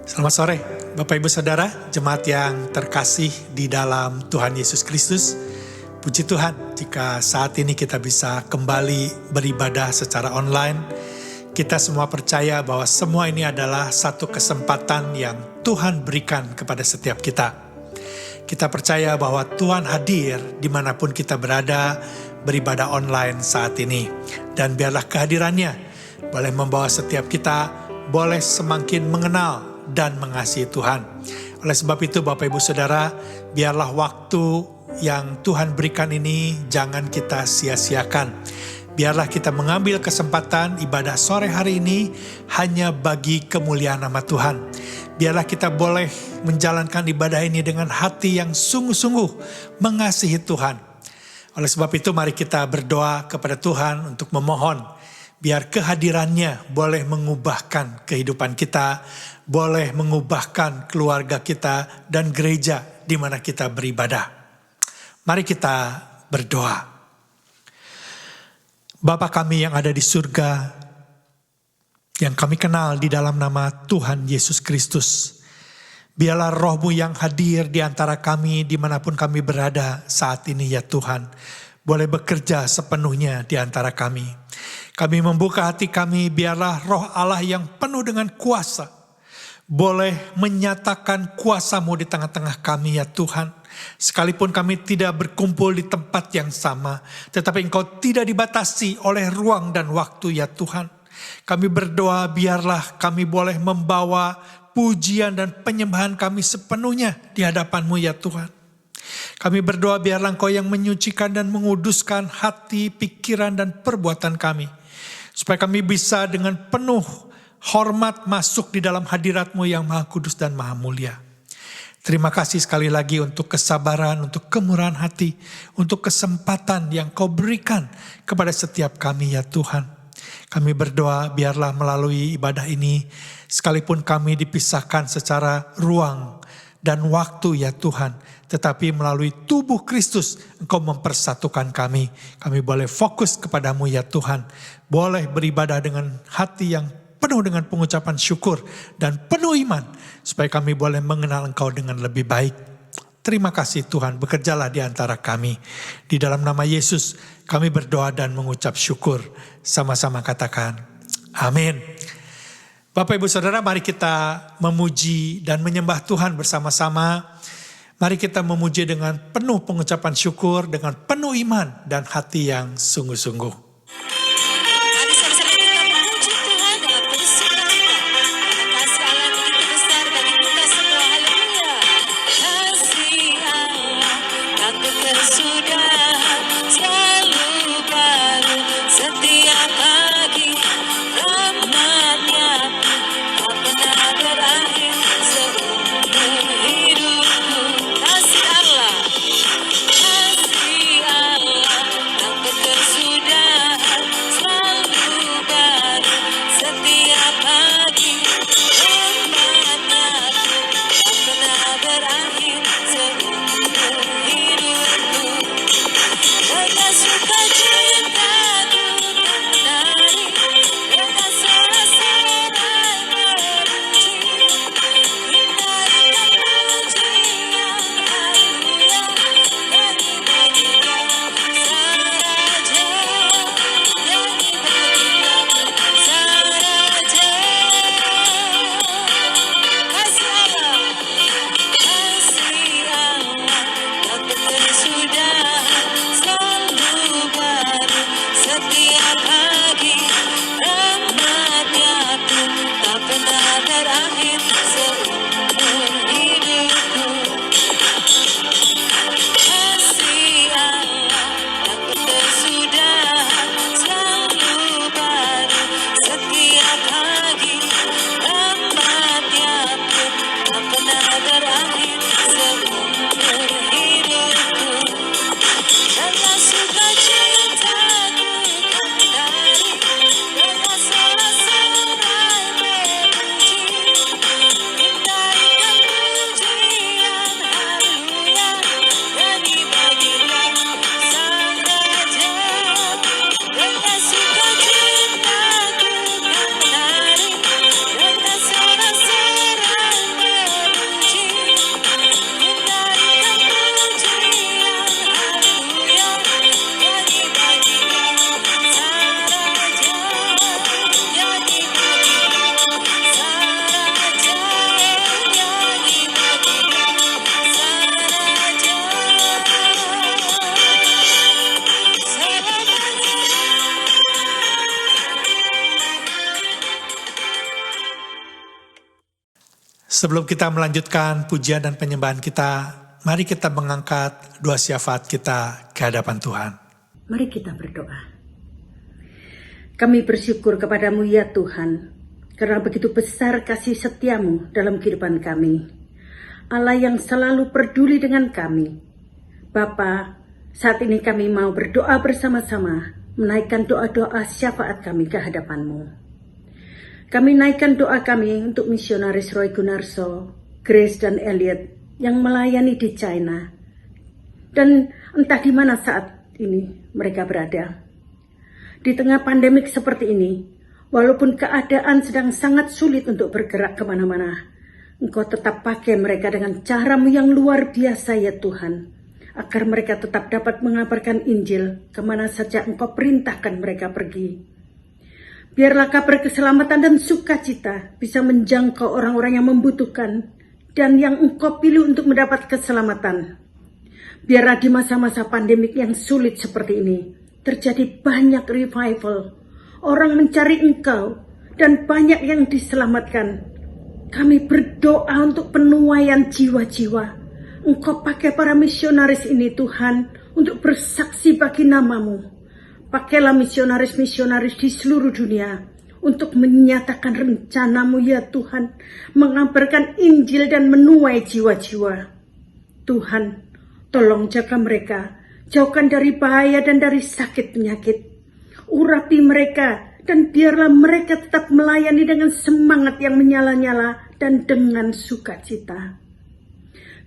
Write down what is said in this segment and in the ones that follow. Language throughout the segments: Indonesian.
Selamat sore, Bapak Ibu Saudara, jemaat yang terkasih di dalam Tuhan Yesus Kristus. Puji Tuhan, jika saat ini kita bisa kembali beribadah secara online. Kita semua percaya bahwa semua ini adalah satu kesempatan yang Tuhan berikan kepada setiap kita. Kita percaya bahwa Tuhan hadir dimanapun kita berada, beribadah online saat ini. Dan biarlah kehadirannya boleh membawa setiap kita boleh semakin mengenal dan mengasihi Tuhan. Oleh sebab itu Bapak Ibu Saudara, biarlah waktu yang Tuhan berikan ini jangan kita sia-siakan. Biarlah kita mengambil kesempatan ibadah sore hari ini hanya bagi kemuliaan nama Tuhan. Biarlah kita boleh menjalankan ibadah ini dengan hati yang sungguh-sungguh mengasihi Tuhan. Oleh sebab itu mari kita berdoa kepada Tuhan untuk memohon biar kehadirannya boleh mengubahkan kehidupan kita, boleh mengubahkan keluarga kita dan gereja di mana kita beribadah. Mari kita berdoa. Bapa kami yang ada di surga, yang kami kenal di dalam nama Tuhan Yesus Kristus, biarlah roh-Mu yang hadir di antara kami dimanapun kami berada saat ini ya Tuhan, boleh bekerja sepenuhnya di antara kami. Kami membuka hati kami, biarlah roh Allah yang penuh dengan kuasa boleh menyatakan kuasa-Mu di tengah-tengah kami ya Tuhan. Sekalipun kami tidak berkumpul di tempat yang sama, tetapi Engkau tidak dibatasi oleh ruang dan waktu ya Tuhan. Kami berdoa biarlah kami boleh membawa pujian dan penyembahan kami sepenuhnya di hadapan-Mu ya Tuhan. Kami berdoa biarlah Engkau yang menyucikan dan menguduskan hati, pikiran dan perbuatan kami. Supaya kami bisa dengan penuh hormat masuk di dalam hadirat-Mu yang Maha Kudus dan Maha Mulia. Terima kasih sekali lagi untuk kesabaran, untuk kemurahan hati, untuk kesempatan yang Kau berikan kepada setiap kami ya Tuhan. Kami berdoa biarlah melalui ibadah ini, sekalipun kami dipisahkan secara ruang dan waktu ya Tuhan, tetapi melalui tubuh Kristus Engkau mempersatukan kami. Kami boleh fokus kepadamu ya Tuhan, boleh beribadah dengan hati yang penuh dengan pengucapan syukur dan penuh iman, supaya kami boleh mengenal Engkau dengan lebih baik. Terima kasih Tuhan, bekerjalah di antara kami. Di dalam nama Yesus kami berdoa dan mengucap syukur. Sama-sama katakan, amin. Bapak Ibu Saudara, mari kita memuji dan menyembah Tuhan bersama-sama. Mari kita memuji dengan penuh pengucapan syukur, dengan penuh iman dan hati yang sungguh-sungguh. Sudah Sebelum kita melanjutkan pujian dan penyembahan kita, mari kita mengangkat doa syafaat kita ke hadapan Tuhan. Mari kita berdoa. Kami bersyukur kepadamu ya Tuhan, karena begitu besar kasih setiamu dalam kehidupan kami. Allah yang selalu peduli dengan kami. Bapa, saat ini kami mau berdoa bersama-sama, menaikkan doa-doa syafaat kami ke hadapan-Mu. Kami naikkan doa kami untuk misionaris Roy Gunarso, Grace dan Elliot yang melayani di China. Dan entah di mana saat ini mereka berada. Di tengah pandemik seperti ini, walaupun keadaan sedang sangat sulit untuk bergerak kemana-mana, Engkau tetap pakai mereka dengan cara-Mu yang luar biasa ya Tuhan, agar mereka tetap dapat mengabarkan Injil kemana saja Engkau perintahkan mereka pergi. Biarlah kabar keselamatan dan sukacita bisa menjangkau orang-orang yang membutuhkan dan yang Engkau pilih untuk mendapat keselamatan. Biarlah di masa-masa pandemik yang sulit seperti ini terjadi banyak revival, orang mencari Engkau dan banyak yang diselamatkan. Kami berdoa untuk penuaian jiwa-jiwa. Engkau pakai para misionaris ini Tuhan untuk bersaksi bagi nama-Mu. Pakailah misionaris-misionaris di seluruh dunia untuk menyatakan rencana-Mu ya Tuhan, mengabarkan Injil dan menuai jiwa-jiwa. Tuhan, tolong jaga mereka, jauhkan dari bahaya dan dari sakit penyakit. Urapi mereka dan biarlah mereka tetap melayani dengan semangat yang menyala-nyala dan dengan sukacita.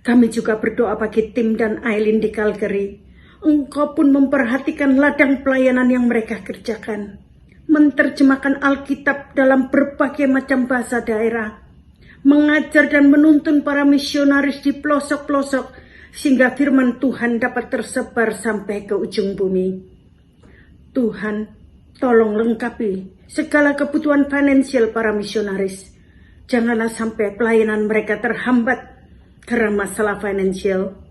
Kami juga berdoa bagi Tim dan Aileen di Calgary. Engkau pun memperhatikan ladang pelayanan yang mereka kerjakan. Menerjemahkan Alkitab dalam berbagai macam bahasa daerah. Mengajar dan menuntun para misionaris di pelosok-pelosok sehingga firman Tuhan dapat tersebar sampai ke ujung bumi. Tuhan, tolong lengkapi segala kebutuhan finansial para misionaris. Janganlah sampai pelayanan mereka terhambat karena masalah finansial.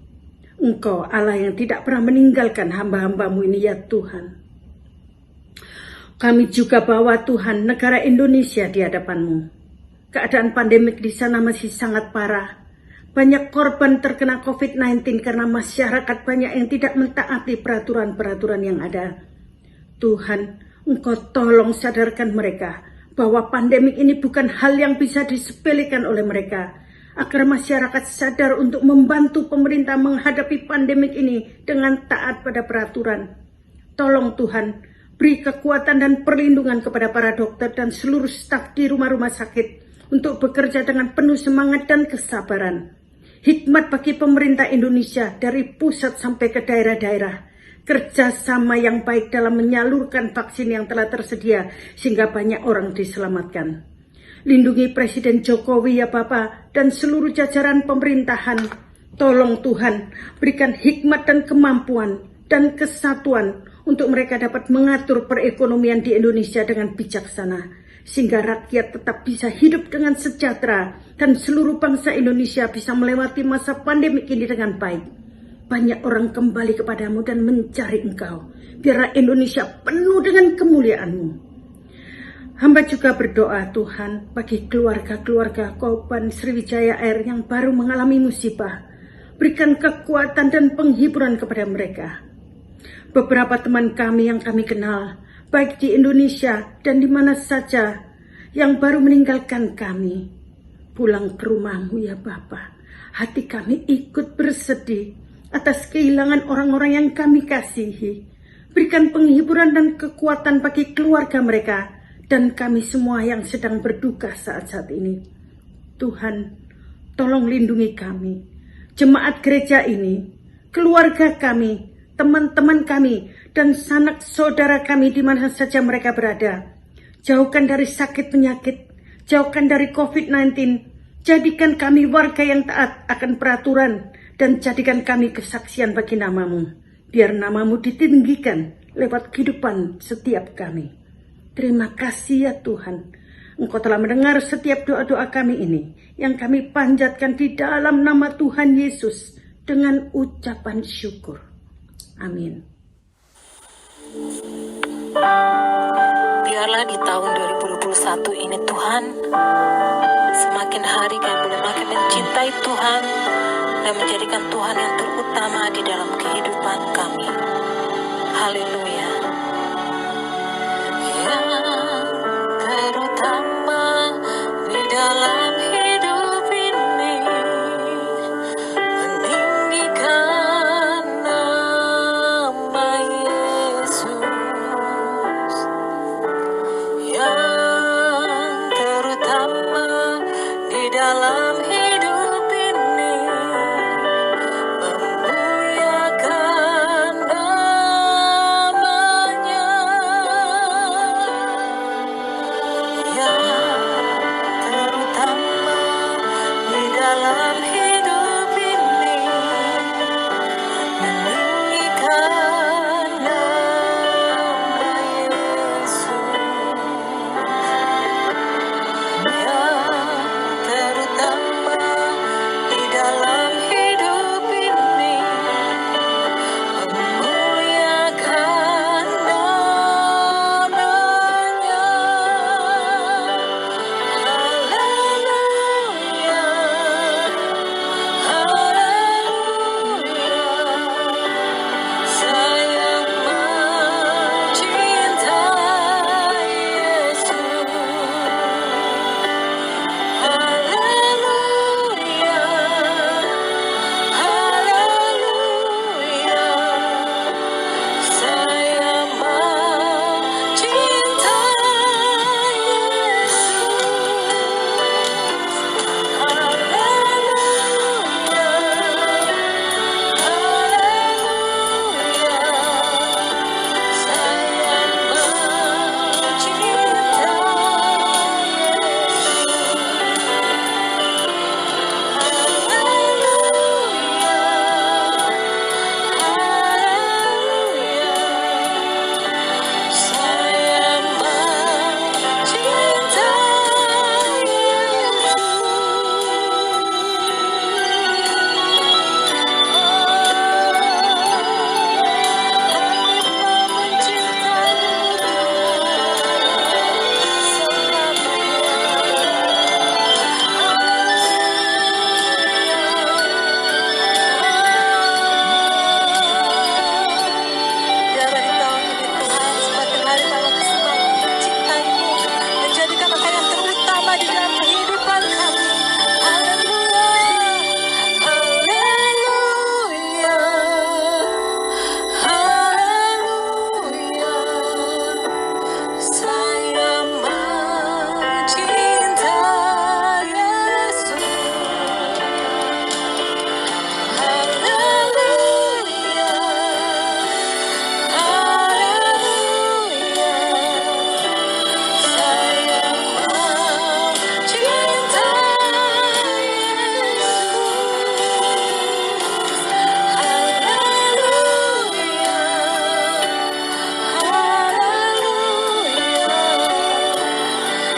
Engkau Allah yang tidak pernah meninggalkan hamba-hamba-Mu ini ya Tuhan. Kami juga bawa Tuhan negara Indonesia di hadapan-Mu. Keadaan pandemik di sana masih sangat parah. Banyak korban terkena COVID-19 karena masyarakat banyak yang tidak mentaati peraturan-peraturan yang ada. Tuhan, Engkau tolong sadarkan mereka bahwa pandemik ini bukan hal yang bisa disepelekan oleh mereka, agar masyarakat sadar untuk membantu pemerintah menghadapi pandemik ini dengan taat pada peraturan. Tolong Tuhan, beri kekuatan dan perlindungan kepada para dokter dan seluruh staf di rumah-rumah sakit untuk bekerja dengan penuh semangat dan kesabaran. Hikmat bagi pemerintah Indonesia dari pusat sampai ke daerah-daerah. Kerjasama yang baik dalam menyalurkan vaksin yang telah tersedia sehingga banyak orang diselamatkan. Lindungi Presiden Jokowi ya Bapa dan seluruh jajaran pemerintahan. Tolong Tuhan, berikan hikmat dan kemampuan dan kesatuan untuk mereka dapat mengatur perekonomian di Indonesia dengan bijaksana, sehingga rakyat tetap bisa hidup dengan sejahtera dan seluruh bangsa Indonesia bisa melewati masa pandemi ini dengan baik. Banyak orang kembali kepadamu dan mencari Engkau. Biarlah Indonesia penuh dengan kemuliaan-Mu. Hamba juga berdoa Tuhan bagi keluarga-keluarga korban Sriwijaya Air yang baru mengalami musibah. Berikan kekuatan dan penghiburan kepada mereka. Beberapa teman kami yang kami kenal, baik di Indonesia dan di mana saja, yang baru meninggalkan kami. Pulang ke rumah-Mu ya Bapa. Hati kami ikut bersedih atas kehilangan orang-orang yang kami kasihi. Berikan penghiburan dan kekuatan bagi keluarga mereka dan kami semua yang sedang berduka saat-saat ini. Tuhan, tolong lindungi kami, jemaat gereja ini, keluarga kami, teman-teman kami, dan sanak saudara kami di mana saja mereka berada. Jauhkan dari sakit penyakit, jauhkan dari COVID-19, jadikan kami warga yang taat akan peraturan, dan jadikan kami kesaksian bagi nama-Mu. Biar nama-Mu ditinggikan lewat kehidupan setiap kami. Terima kasih ya Tuhan. Engkau telah mendengar setiap doa-doa kami ini, yang kami panjatkan di dalam nama Tuhan Yesus dengan ucapan syukur. Amin. Biarlah di tahun 2021 ini Tuhan, semakin hari kami boleh makin mencintai Tuhan dan menjadikan Tuhan yang terutama di dalam kehidupan kami. Haleluya. Yang terutama di dalam hidup ini, meninggikan nama Yesus. Yang terutama di dalam hidup ini, memuliakan namanya. Yang terutama di dalam hidup ini, meninggikan nama Yesus. Yang terutama di dalam hidup ini, memuliakan namanya. Haleluya, haleluya. Saya mencintai Yesus. Haleluya, haleluya. Saya mencintai Yesus. Biarlah di tahun ini Tuhan, semakin hari kami semakin mencintai-Mu, menjadikan Engkau yang terutama di dalam kehidupan kami. Haleluya, haleluya, haleluya. Saya mencintai Yesus. Haleluya, haleluya.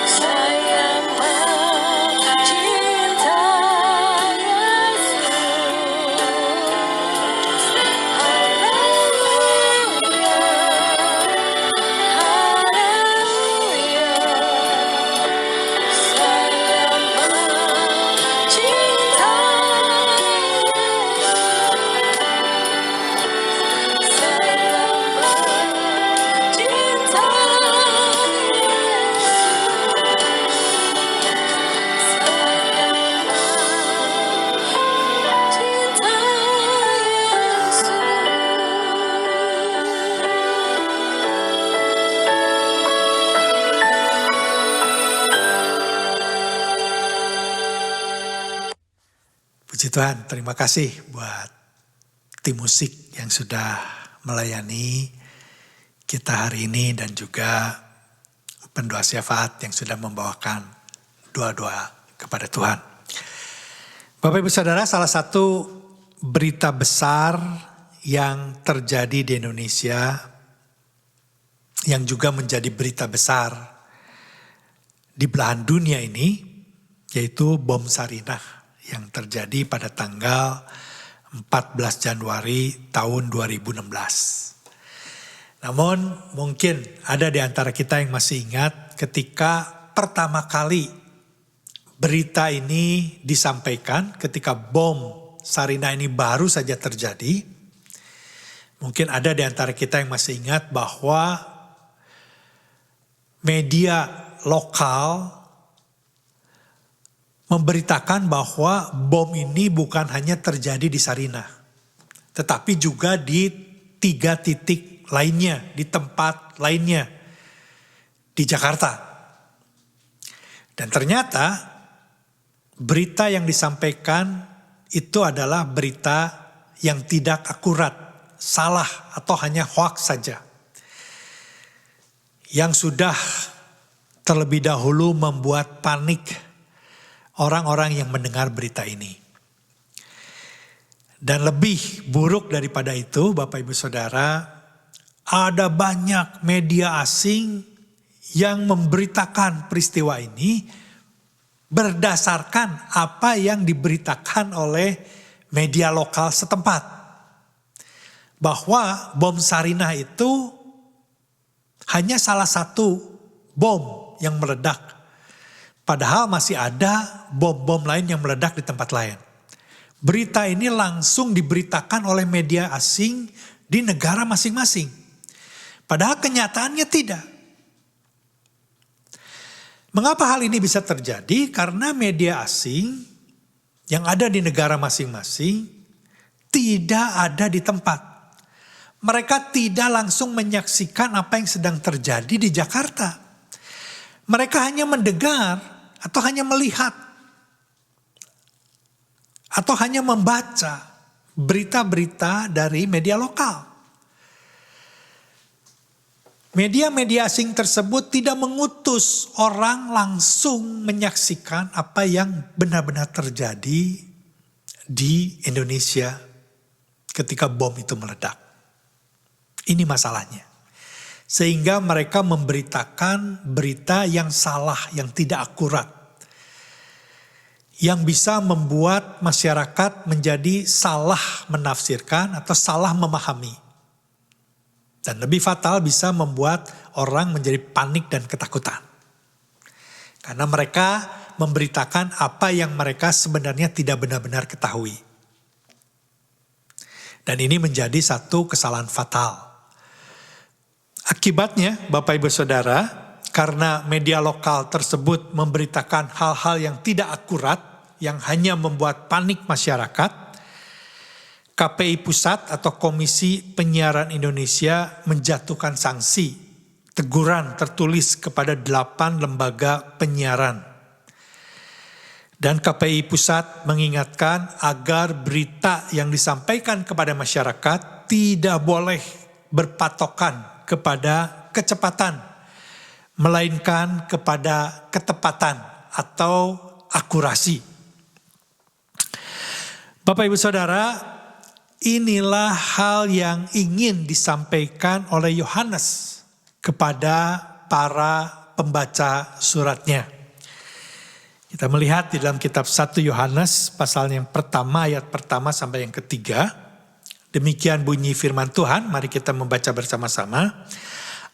Saya mencintai Yesus. Haleluya, haleluya. Saya mencintai Puji Tuhan, terima kasih buat tim musik yang sudah melayani kita hari ini dan juga pendoa syafaat yang sudah membawakan doa-doa kepada Tuhan. Bapak Ibu Saudara, salah satu berita besar yang terjadi di Indonesia yang juga menjadi berita besar di belahan dunia ini, yaitu bom Sarinah yang terjadi pada tanggal 14 Januari tahun 2016. Namun mungkin ada di antara kita yang masih ingat ketika pertama kali berita ini disampaikan ketika bom Sarinah ini baru saja terjadi. Mungkin ada di antara kita yang masih ingat bahwa media lokal memberitakan bahwa bom ini bukan hanya terjadi di Sarinah, tetapi juga di 3 titik lainnya, di tempat lainnya di Jakarta. Dan ternyata berita yang disampaikan itu adalah berita yang tidak akurat, salah atau hanya hoax saja. Yang sudah terlebih dahulu membuat panik orang-orang yang mendengar berita ini. Dan lebih buruk daripada itu, Bapak Ibu Saudara, ada banyak media asing yang memberitakan peristiwa ini berdasarkan apa yang diberitakan oleh media lokal setempat. Bahwa bom Sarinah itu hanya salah satu bom yang meledak. Padahal masih ada bom-bom lain yang meledak di tempat lain. Berita ini langsung diberitakan oleh media asing di negara masing-masing. Padahal kenyataannya tidak. Mengapa hal ini bisa terjadi? Karena media asing yang ada di negara masing-masing tidak ada di tempat. Mereka tidak langsung menyaksikan apa yang sedang terjadi di Jakarta. Mereka hanya mendengar atau hanya melihat atau hanya membaca berita-berita dari media lokal. Media-media asing tersebut tidak mengutus orang langsung menyaksikan apa yang benar-benar terjadi di Indonesia ketika bom itu meledak. Ini masalahnya. Sehingga mereka memberitakan berita yang salah, yang tidak akurat. Yang bisa membuat masyarakat menjadi salah menafsirkan atau salah memahami. Dan lebih fatal bisa membuat orang menjadi panik dan ketakutan. Karena mereka memberitakan apa yang mereka sebenarnya tidak benar-benar ketahui. Dan ini menjadi satu kesalahan fatal. Akibatnya, Bapak Ibu Saudara, karena media lokal tersebut memberitakan hal-hal yang tidak akurat, yang hanya membuat panik masyarakat, KPI Pusat atau Komisi Penyiaran Indonesia menjatuhkan sanksi, teguran tertulis kepada 8 lembaga penyiaran. Dan KPI Pusat mengingatkan agar berita yang disampaikan kepada masyarakat tidak boleh berpatokan kepada kecepatan, melainkan kepada ketepatan atau akurasi. Bapak Ibu Saudara, inilah hal yang ingin disampaikan oleh Yohanes kepada para pembaca suratnya. Kita melihat di dalam kitab 1 Yohanes pasal yang pertama, ayat pertama sampai yang ketiga. Demikian bunyi firman Tuhan, mari kita membaca bersama-sama.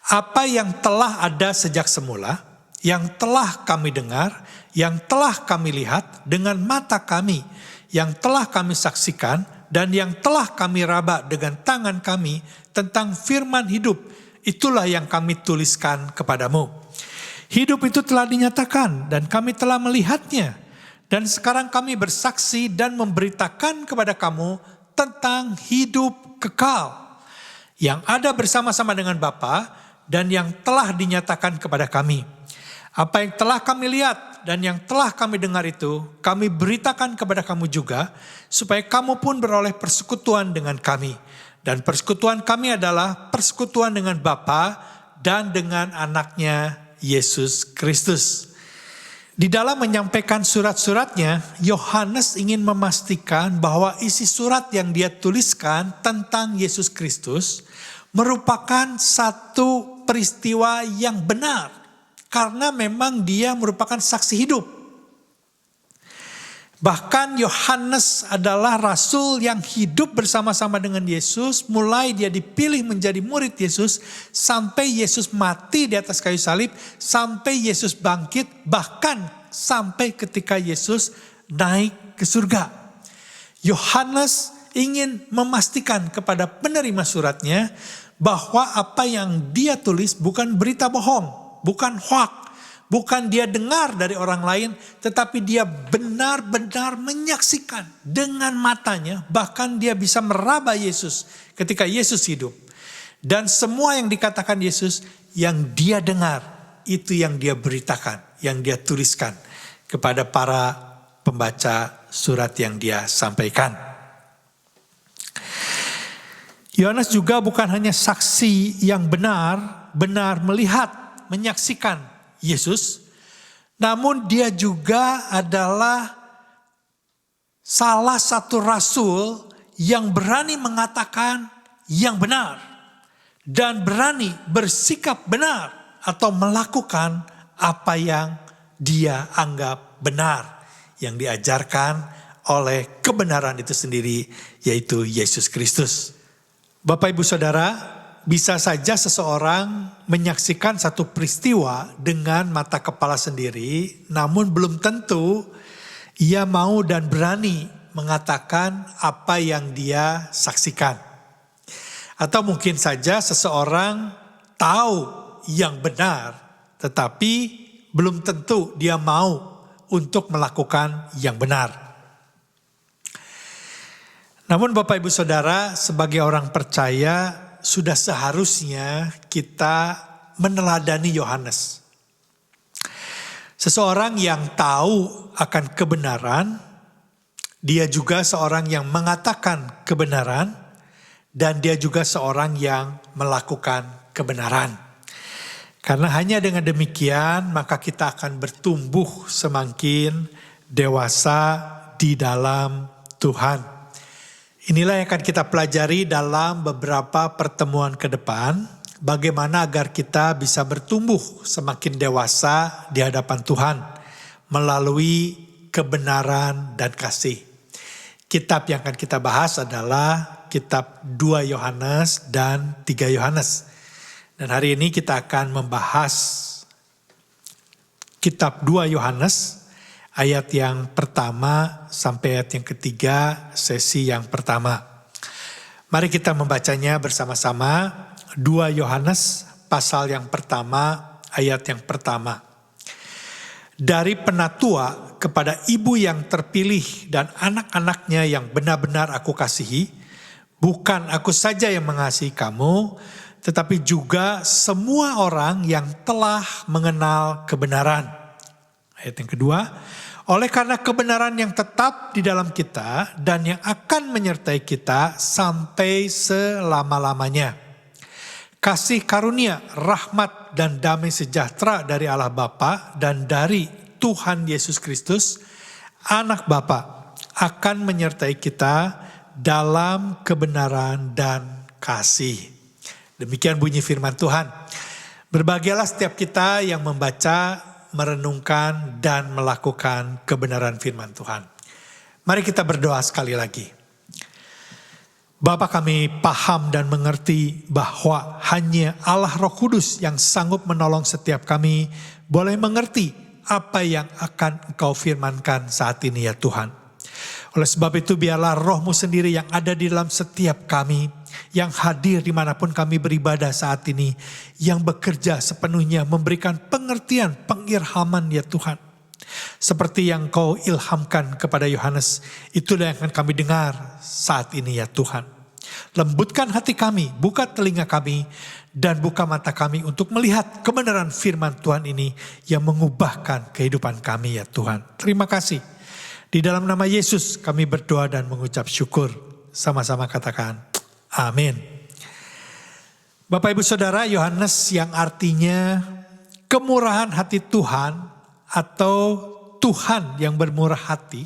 Apa yang telah ada sejak semula, yang telah kami dengar, yang telah kami lihat dengan mata kami, yang telah kami saksikan, dan yang telah kami raba dengan tangan kami tentang firman hidup, itulah yang kami tuliskan kepadamu. Hidup itu telah dinyatakan dan kami telah melihatnya. Dan sekarang kami bersaksi dan memberitakan kepada kamu tentang hidup kekal yang ada bersama-sama dengan Bapa dan yang telah dinyatakan kepada kami. Apa yang telah kami lihat dan yang telah kami dengar itu kami beritakan kepada kamu juga, supaya kamu pun beroleh persekutuan dengan kami. Dan persekutuan kami adalah persekutuan dengan Bapa dan dengan anaknya Yesus Kristus. Di dalam menyampaikan surat-suratnya, Yohanes ingin memastikan bahwa isi surat yang dia tuliskan tentang Yesus Kristus merupakan satu peristiwa yang benar. Karena memang dia merupakan saksi hidup. Bahkan Yohanes adalah rasul yang hidup bersama-sama dengan Yesus, mulai dia dipilih menjadi murid Yesus, sampai Yesus mati di atas kayu salib, sampai Yesus bangkit, bahkan sampai ketika Yesus naik ke surga. Yohanes ingin memastikan kepada penerima suratnya bahwa apa yang dia tulis bukan berita bohong, bukan hoax. Bukan dia dengar dari orang lain, tetapi dia benar-benar menyaksikan dengan matanya. Bahkan dia bisa meraba Yesus ketika Yesus hidup. Dan semua yang dikatakan Yesus, yang dia dengar, itu yang dia beritakan, yang dia tuliskan kepada para pembaca surat yang dia sampaikan. Yohanes juga bukan hanya saksi yang benar melihat, menyaksikan Yesus, namun dia juga adalah salah satu rasul yang berani mengatakan yang benar dan berani bersikap benar atau melakukan apa yang dia anggap benar yang diajarkan oleh kebenaran itu sendiri, yaitu Yesus Kristus. Bapak Ibu Saudara, bisa saja seseorang menyaksikan satu peristiwa dengan mata kepala sendiri, namun belum tentu ia mau dan berani mengatakan apa yang dia saksikan. Atau mungkin saja seseorang tahu yang benar, tetapi belum tentu dia mau untuk melakukan yang benar. Namun Bapak Ibu Saudara, sebagai orang percaya, sudah seharusnya kita meneladani Yohanes. Seseorang yang tahu akan kebenaran, dia juga seorang yang mengatakan kebenaran, dan dia juga seorang yang melakukan kebenaran. Karena hanya dengan demikian maka kita akan bertumbuh semakin dewasa di dalam Tuhan. Inilah yang akan kita pelajari dalam beberapa pertemuan ke depan. Bagaimana agar kita bisa bertumbuh semakin dewasa di hadapan Tuhan melalui kebenaran dan kasih. Kitab yang akan kita bahas adalah kitab 2 Yohanes dan 3 Yohanes. Dan hari ini kita akan membahas kitab 2 Yohanes, ayat yang pertama sampai ayat yang ketiga, sesi yang pertama. Mari kita membacanya bersama-sama. 2 Yohanes pasal yang pertama, ayat yang pertama. Dari penatua kepada ibu yang terpilih dan anak-anaknya yang benar-benar aku kasihi, bukan aku saja yang mengasihi kamu, tetapi juga semua orang yang telah mengenal kebenaran. Ayat yang kedua, oleh karena kebenaran yang tetap di dalam kita dan yang akan menyertai kita sampai selama-lamanya. Kasih karunia, rahmat dan damai sejahtera dari Allah Bapa dan dari Tuhan Yesus Kristus, Anak Bapa, akan menyertai kita dalam kebenaran dan kasih. Demikian bunyi firman Tuhan. Berbahagialah setiap kita yang membaca, merenungkan dan melakukan kebenaran firman Tuhan. Mari kita berdoa sekali lagi. Bapa, kami paham dan mengerti bahwa hanya Allah Roh Kudus yang sanggup menolong setiap kami boleh mengerti apa yang akan Engkau firmankan saat ini ya Tuhan. Oleh sebab itu biarlah Roh-Mu sendiri yang ada di dalam setiap kami, yang hadir dimanapun kami beribadah saat ini, yang bekerja sepenuhnya memberikan pengertian, pengilhaman ya Tuhan. Seperti yang Kau ilhamkan kepada Yohanes, itulah yang akan kami dengar saat ini ya Tuhan. Lembutkan hati kami, buka telinga kami, dan buka mata kami untuk melihat kebenaran firman Tuhan ini yang mengubahkan kehidupan kami ya Tuhan. Terima kasih. Di dalam nama Yesus kami berdoa dan mengucap syukur. Sama-sama katakan amin. Bapak Ibu Saudara, Yohanes yang artinya kemurahan hati Tuhan atau Tuhan yang bermurah hati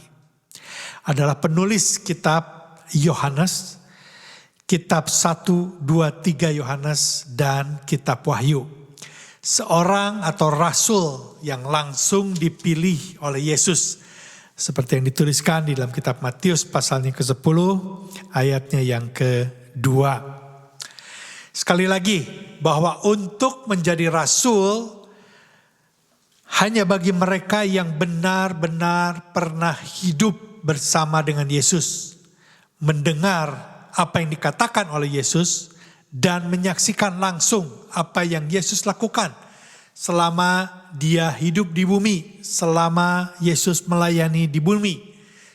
adalah penulis kitab Yohanes, kitab 1, 2, 3 Yohanes dan kitab Wahyu. Seorang atau rasul yang langsung dipilih oleh Yesus Seperti yang dituliskan di dalam kitab Matius pasalnya ke-10 ayatnya yang ke-2. Sekali lagi, bahwa untuk menjadi rasul hanya bagi mereka yang benar-benar pernah hidup bersama dengan Yesus, mendengar apa yang dikatakan oleh Yesus, dan menyaksikan langsung apa yang Yesus lakukan selama dia hidup di bumi, selama Yesus melayani di bumi,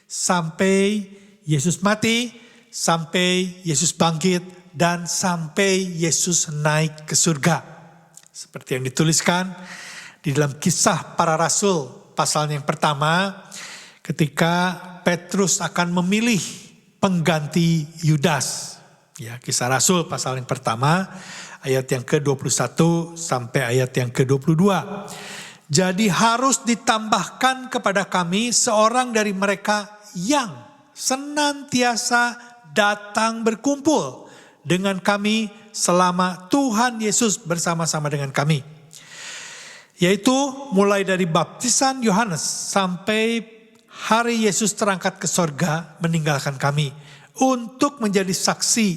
sampai Yesus mati, sampai Yesus bangkit, dan sampai Yesus naik ke surga. Seperti yang dituliskan di dalam Kisah Para Rasul pasalnya yang pertama, ketika Petrus akan memilih pengganti Yudas. Ya, Kisah Rasul pasal yang pertama ayat yang ke-21 sampai ayat yang ke-22. Jadi harus ditambahkan kepada kami seorang dari mereka yang senantiasa datang berkumpul dengan kami selama Tuhan Yesus bersama-sama dengan kami. Yaitu mulai dari baptisan Yohanes sampai hari Yesus terangkat ke sorga meninggalkan kami. Untuk menjadi saksi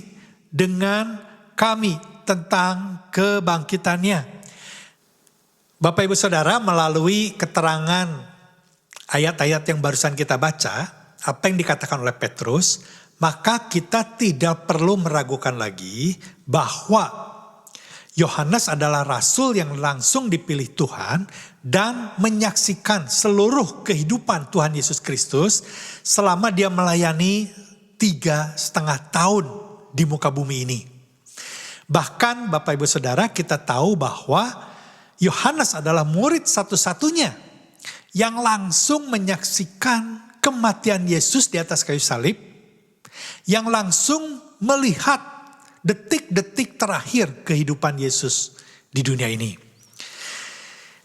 dengan kami tentang kebangkitannya. Bapak Ibu Saudara, melalui keterangan ayat-ayat yang barusan kita baca, apa yang dikatakan oleh Petrus, maka kita tidak perlu meragukan lagi bahwa Yohanes adalah rasul yang langsung dipilih Tuhan dan menyaksikan seluruh kehidupan Tuhan Yesus Kristus selama dia melayani 3,5 tahun di muka bumi ini. Bahkan Bapak Ibu Saudara, kita tahu bahwa Yohanes adalah murid satu-satunya yang langsung menyaksikan kematian Yesus di atas kayu salib, yang langsung melihat detik-detik terakhir kehidupan Yesus di dunia ini.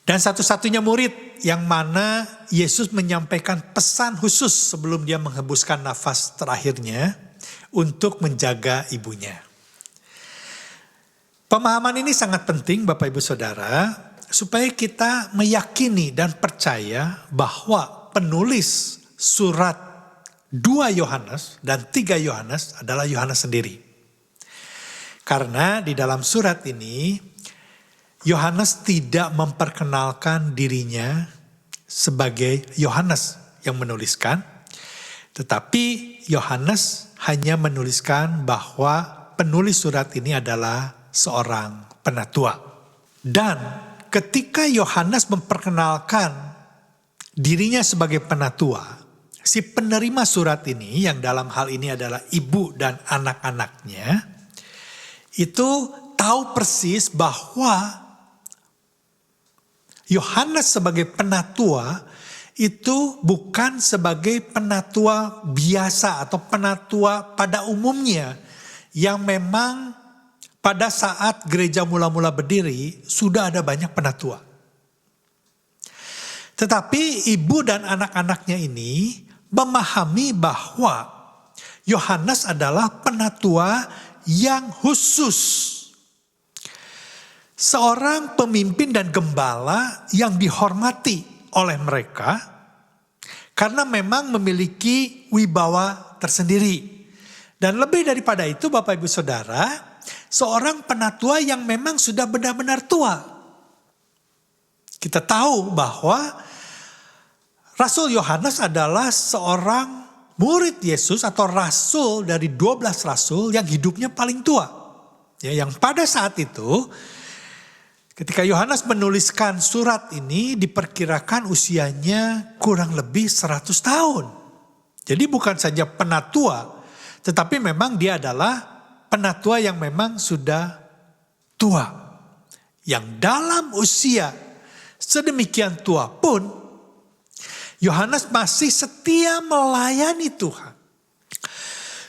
Dan satu-satunya murid yang mana Yesus menyampaikan pesan khusus sebelum dia menghembuskan nafas terakhirnya untuk menjaga ibunya. Pemahaman ini sangat penting Bapak Ibu Saudara, supaya kita meyakini dan percaya bahwa penulis surat 2 Yohanes dan 3 Yohanes adalah Yohanes sendiri. Karena di dalam surat ini Yohanes tidak memperkenalkan dirinya sebagai Yohanes yang menuliskan, tetapi Yohanes hanya menuliskan bahwa penulis surat ini adalah seorang penatua. Dan ketika Yohanes memperkenalkan dirinya sebagai penatua, si penerima surat ini yang dalam hal ini adalah ibu dan anak-anaknya, itu tahu persis bahwa Yohanes sebagai penatua itu bukan sebagai penatua biasa atau penatua pada umumnya yang memang pada saat gereja mula-mula berdiri sudah ada banyak penatua. Tetapi ibu dan anak-anaknya ini memahami bahwa Yohanes adalah penatua yang khusus. Seorang pemimpin dan gembala yang dihormati oleh mereka karena memang memiliki wibawa tersendiri. Dan lebih daripada itu Bapak Ibu Saudara, seorang penatua yang memang sudah benar-benar tua. Kita tahu bahwa Rasul Yohanes adalah seorang murid Yesus atau rasul dari 12 rasul yang hidupnya paling tua. Ya, yang pada saat itu ketika Yohanes menuliskan surat ini diperkirakan usianya kurang lebih 100 tahun. Jadi bukan saja penatua, tetapi memang dia adalah penatua yang memang sudah tua. Yang dalam usia sedemikian tua pun, Yohanes masih setia melayani Tuhan.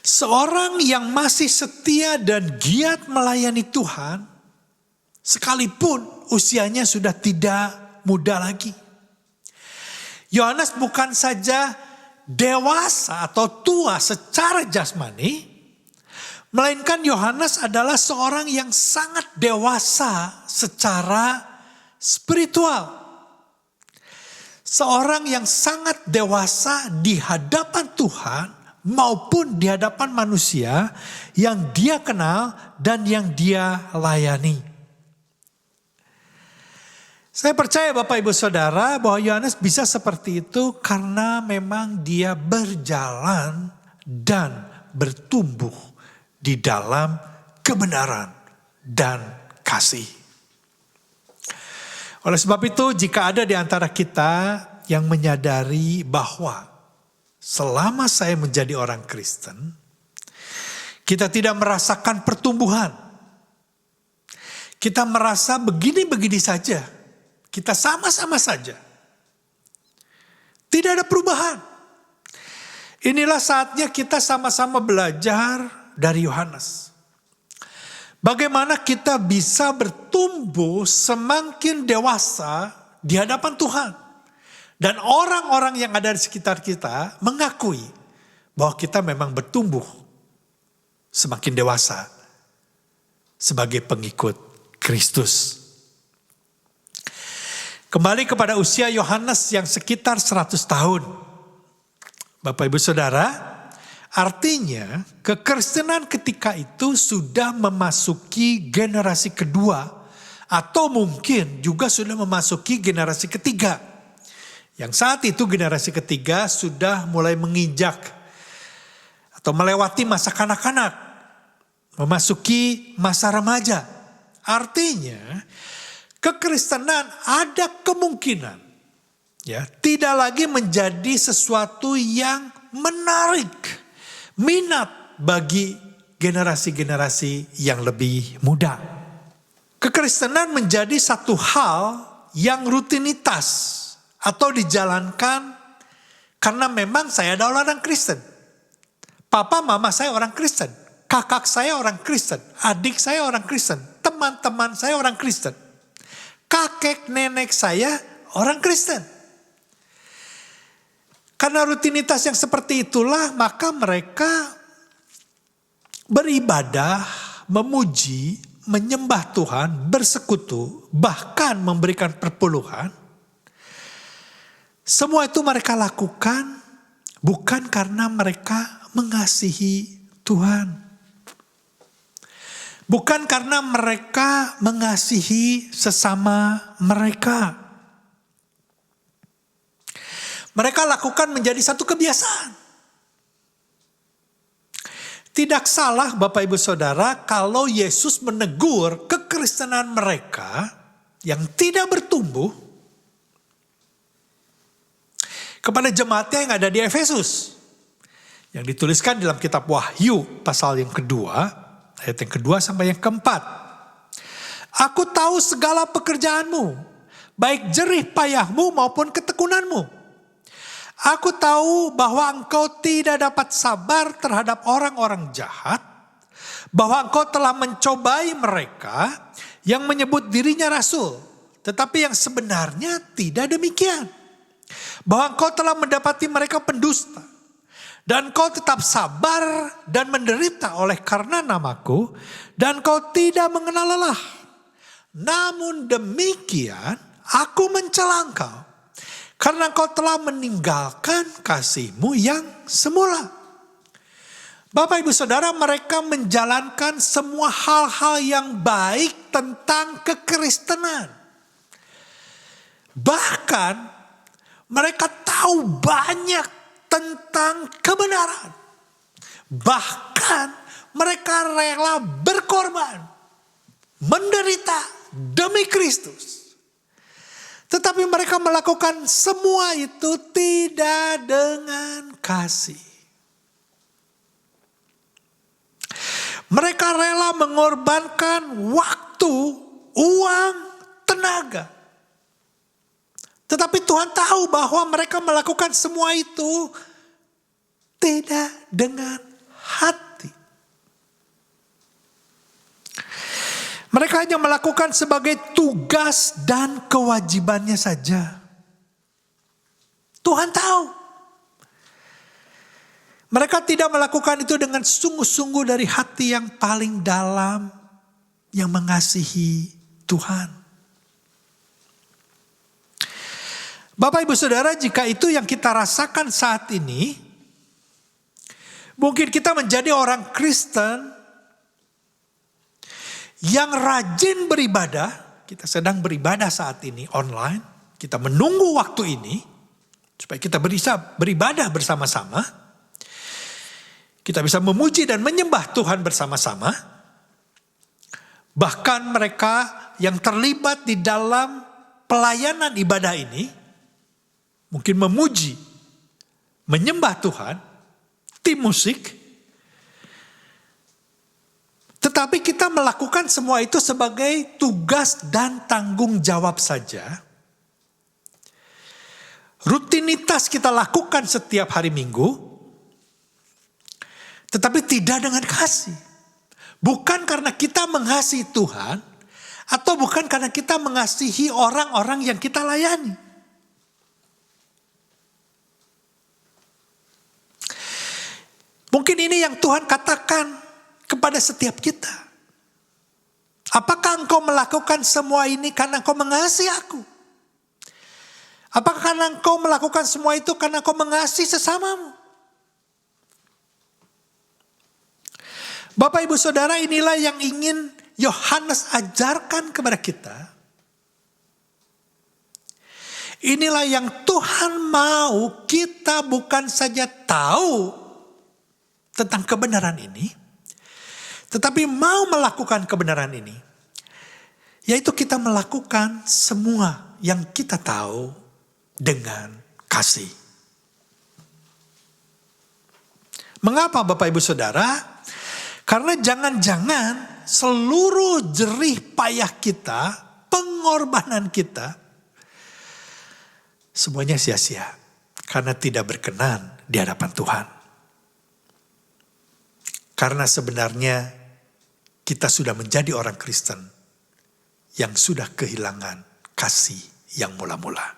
Seorang yang masih setia dan giat melayani Tuhan, sekalipun usianya sudah tidak muda lagi. Yohanes bukan saja dewasa atau tua secara jasmani, melainkan Yohanes adalah seorang yang sangat dewasa secara spiritual. Seorang yang sangat dewasa di hadapan Tuhan maupun di hadapan manusia yang dia kenal dan yang dia layani. Saya percaya Bapak Ibu Saudara bahwa Yohanes bisa seperti itu karena memang dia berjalan dan bertumbuh di dalam kebenaran dan kasih. Oleh sebab itu, jika ada di antara kita yang menyadari bahwa selama saya menjadi orang Kristen, kita tidak merasakan pertumbuhan. Kita merasa begini-begini saja. Kita sama-sama saja. Tidak ada perubahan. Inilah saatnya kita sama-sama belajar dari Yohanes. Bagaimana kita bisa bertumbuh semakin dewasa di hadapan Tuhan. Dan orang-orang yang ada di sekitar kita mengakui bahwa kita memang bertumbuh semakin dewasa sebagai pengikut Kristus. Kembali kepada usia Yohanes yang sekitar 100 tahun. Bapak Ibu Saudara, artinya kekristenan ketika itu sudah memasuki generasi kedua atau mungkin juga sudah memasuki generasi ketiga. Yang saat itu generasi ketiga sudah mulai menginjak atau melewati masa kanak-kanak, memasuki masa remaja. Artinya kekristenan ada kemungkinan tidak lagi menjadi sesuatu yang menarik minat bagi generasi-generasi yang lebih muda. Kekristenan menjadi satu hal yang rutinitas atau dijalankan karena memang saya adalah orang Kristen. Papa mama saya orang Kristen, kakak saya orang Kristen, adik saya orang Kristen, teman-teman saya orang Kristen. Kakek nenek saya orang Kristen. Karena rutinitas yang seperti itulah maka mereka beribadah, memuji, menyembah Tuhan, bersekutu, bahkan memberikan perpuluhan. Semua itu mereka lakukan bukan karena mereka mengasihi Tuhan. Bukan karena mereka mengasihi sesama mereka. Mereka lakukan menjadi satu kebiasaan. Tidak salah Bapak Ibu Saudara kalau Yesus menegur kekristenan mereka yang tidak bertumbuh kepada jemaatnya yang ada di Efesus. Yang dituliskan dalam kitab Wahyu pasal yang kedua, ayat yang kedua sampai yang keempat. Aku tahu segala pekerjaanmu, baik jerih payahmu maupun ketekunanmu. Aku tahu bahwa engkau tidak dapat sabar terhadap orang-orang jahat, bahwa engkau telah mencobai mereka yang menyebut dirinya rasul, tetapi yang sebenarnya tidak demikian. Bahwa engkau telah mendapati mereka pendusta, dan engkau tetap sabar dan menderita oleh karena namaku, dan engkau tidak mengenal lelah. Namun demikian aku mencela engkau, karena engkau telah meninggalkan kasihmu yang semula. Bapak Ibu Saudara, mereka menjalankan semua hal-hal yang baik tentang kekristenan. Bahkan mereka tahu banyak tentang kebenaran. Bahkan mereka rela berkorban, menderita demi Kristus. Tetapi mereka melakukan semua itu tidak dengan kasih. Mereka rela mengorbankan waktu, uang, tenaga. Tetapi Tuhan tahu bahwa mereka melakukan semua itu tidak dengan hati. Mereka hanya melakukan sebagai tugas dan kewajibannya saja. Tuhan tahu. Mereka tidak melakukan itu dengan sungguh-sungguh dari hati yang paling dalam, yang mengasihi Tuhan. Bapak Ibu Saudara, jika itu yang kita rasakan saat ini, mungkin kita menjadi orang Kristen yang rajin beribadah. Kita sedang beribadah saat ini online. Kita menunggu waktu ini supaya kita bisa beribadah bersama-sama. Kita bisa memuji dan menyembah Tuhan bersama-sama. Bahkan mereka yang terlibat di dalam pelayanan ibadah ini mungkin memuji, menyembah Tuhan, tim musik. Tetapi kita melakukan semua itu sebagai tugas dan tanggung jawab saja. Rutinitas kita lakukan setiap hari Minggu, tetapi tidak dengan kasih. Bukan karena kita mengasihi Tuhan, atau bukan karena kita mengasihi orang-orang yang kita layani. Mungkin ini yang Tuhan katakan kepada setiap kita. Apakah engkau melakukan semua ini karena engkau mengasihi aku? Apakah karena engkau melakukan semua itu karena engkau mengasihi sesamamu? Bapak Ibu Saudara, inilah yang ingin Yohanes ajarkan kepada kita. Inilah yang Tuhan mau kita bukan saja tahu tentang kebenaran ini, tetapi mau melakukan kebenaran ini. Yaitu kita melakukan semua yang kita tahu dengan kasih. Mengapa Bapak Ibu Saudara? Karena jangan-jangan seluruh jerih payah kita, pengorbanan kita, semuanya sia-sia. Karena tidak berkenan di hadapan Tuhan. Karena sebenarnya kita sudah menjadi orang Kristen yang sudah kehilangan kasih yang mula-mula.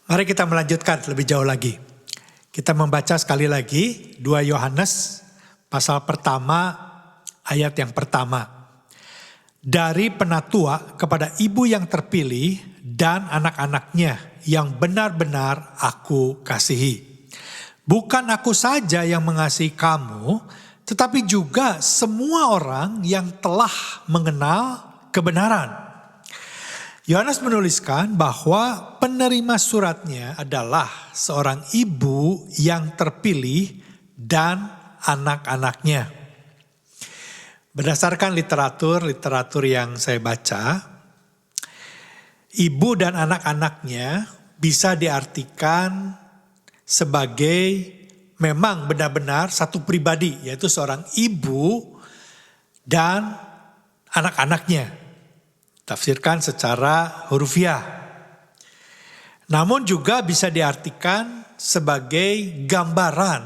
Mari kita melanjutkan lebih jauh lagi. Kita membaca sekali lagi 2 Yohanes pasal pertama ayat yang pertama. Dari penatua kepada ibu yang terpilih dan anak-anaknya yang benar-benar aku kasihi. Bukan aku saja yang mengasihi kamu, tetapi juga semua orang yang telah mengenal kebenaran. Yohanes menuliskan bahwa penerima suratnya adalah seorang ibu yang terpilih dan anak-anaknya. Berdasarkan literatur yang saya baca, ibu dan anak-anaknya bisa diartikan sebagai memang benar-benar satu pribadi, yaitu seorang ibu dan anak-anaknya. Tafsirkan secara hurufiah. Namun juga bisa diartikan sebagai gambaran.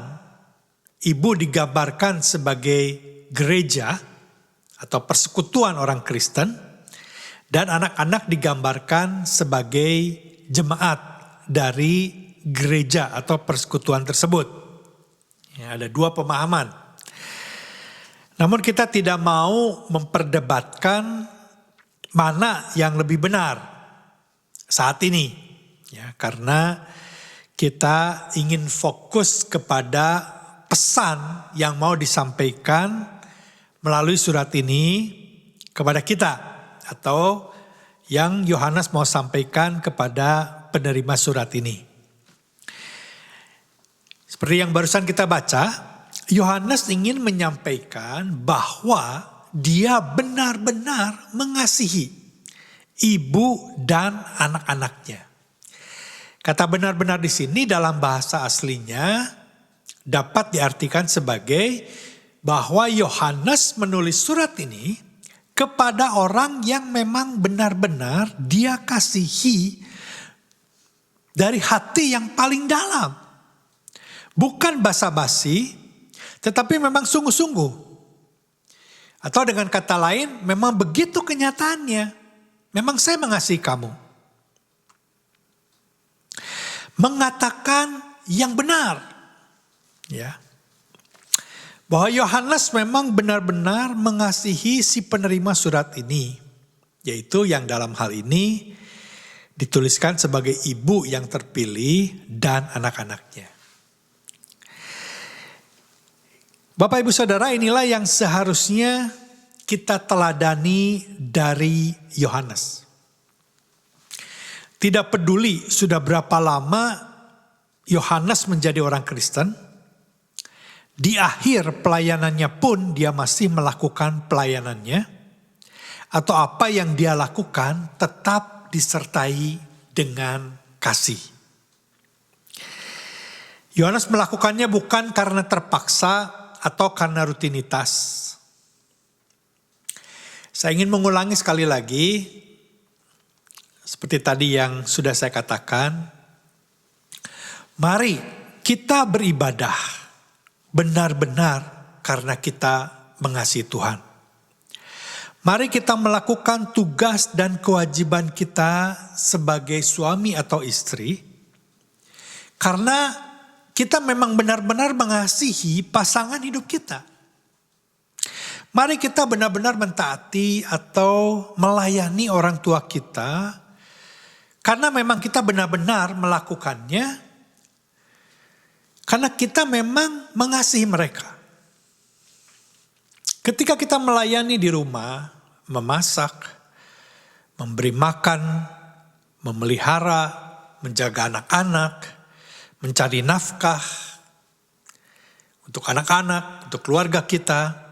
Ibu digambarkan sebagai gereja atau persekutuan orang Kristen. Dan anak-anak digambarkan sebagai jemaat dari gereja atau persekutuan tersebut. Ya, ada 2 pemahaman. Namun kita tidak mau memperdebatkan mana yang lebih benar saat ini. Ya, karena kita ingin fokus kepada pesan yang mau disampaikan melalui surat ini kepada kita. Atau yang Yohanes mau sampaikan kepada penerima surat ini. Seperti yang barusan kita baca, Yohanes ingin menyampaikan bahwa dia benar-benar mengasihi ibu dan anak-anaknya. Kata benar-benar di sini dalam bahasa aslinya dapat diartikan sebagai bahwa Yohanes menulis surat ini kepada orang yang memang benar-benar dia kasihi dari hati yang paling dalam. Bukan basa-basi, tetapi memang sungguh-sungguh. Atau dengan kata lain, memang begitu kenyataannya. Memang saya mengasihi kamu. Mengatakan yang benar. Ya. Bahwa Yohanes memang benar-benar mengasihi si penerima surat ini. Yaitu yang dalam hal ini Dituliskan sebagai ibu yang terpilih dan anak-anaknya. Bapak Ibu Saudara, inilah yang seharusnya kita teladani dari Yohanes. Tidak peduli sudah berapa lama Yohanes menjadi orang Kristen, di akhir pelayanannya pun dia masih melakukan pelayanannya, atau apa yang dia lakukan tetap disertai dengan kasih. Yohanes melakukannya bukan karena terpaksa atau karena rutinitas. Saya ingin mengulangi sekali lagi, seperti tadi yang sudah saya katakan, mari kita beribadah benar-benar karena kita mengasihi Tuhan. Mari kita melakukan tugas dan kewajiban kita sebagai suami atau istri, karena kita memang benar-benar mengasihi pasangan hidup kita. Mari kita benar-benar mentaati atau melayani orang tua kita, karena memang kita benar-benar melakukannya, karena kita memang mengasihi mereka. Ketika kita melayani di rumah, memasak, memberi makan, memelihara, menjaga anak-anak, mencari nafkah untuk anak-anak, untuk keluarga kita.